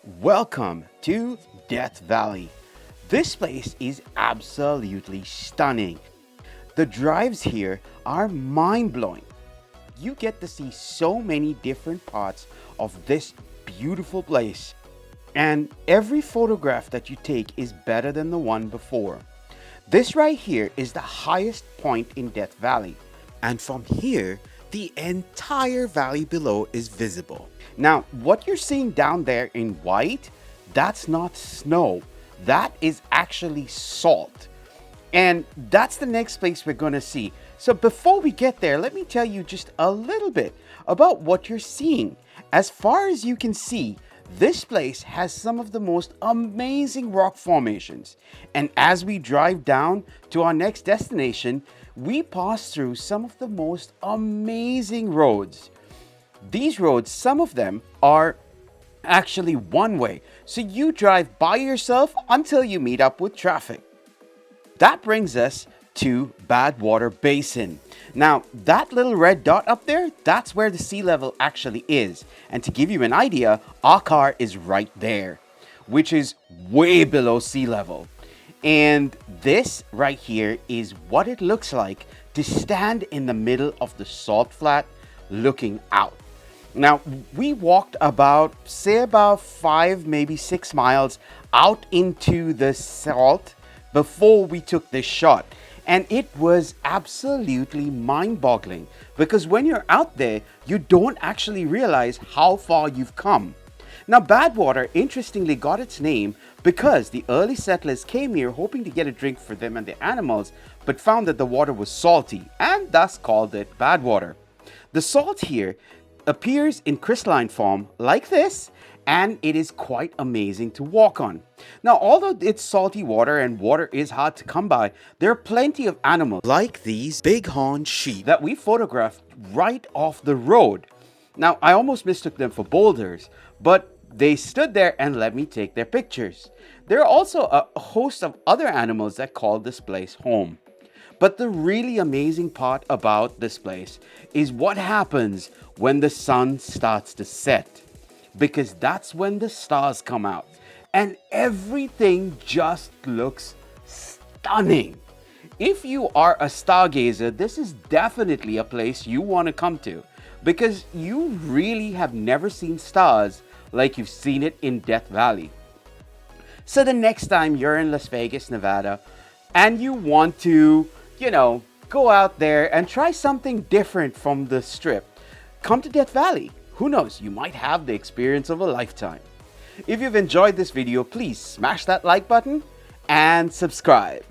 Welcome to Death Valley. This place is absolutely stunning. The drives here are mind-blowing. You get to see so many different parts of this beautiful place. And every photograph that you take is better than the one before. This right here is the highest point in Death Valley. And from here, the entire valley below is visible. Now, what you're seeing down there in white, that's not snow. That is actually salt. And that's the next place we're going to see. So before we get there, let me tell you just a little bit about what you're seeing. As far as you can see, this place has some of the most amazing rock formations. And as we drive down to our next destination, we pass through some of the most amazing roads. These roads, some of them are actually one way. So you drive by yourself until you meet up with traffic. That brings us to Badwater Basin. Now, that little red dot up there, that's where the sea level actually is. And to give you an idea, our car is right there, which is way below sea level. And this right here is what it looks like to stand in the middle of the salt flat looking out. Now, we walked about 5, maybe 6 miles out into the salt before we took this shot. And it was absolutely mind-boggling because when you're out there, you don't actually realize how far you've come. Now, Badwater interestingly got its name because the early settlers came here hoping to get a drink for them and their animals, but found that the water was salty and thus called it Badwater. The salt here appears in crystalline form like this, and it is quite amazing to walk on. Now, although it's salty water and water is hard to come by, there are plenty of animals like these bighorn sheep that we photographed right off the road. Now, I almost mistook them for boulders, but they stood there and let me take their pictures. There are also a host of other animals that call this place home. But the really amazing part about this place is what happens when the sun starts to set. Because that's when the stars come out and everything just looks stunning. If you are a stargazer, this is definitely a place you want to come to because you really have never seen stars like you've seen it in Death Valley. So the next time you're in Las Vegas, Nevada, and you want to, go out there and try something different from the strip, come to Death Valley. Who knows, you might have the experience of a lifetime. If you've enjoyed this video, please smash that like button and subscribe.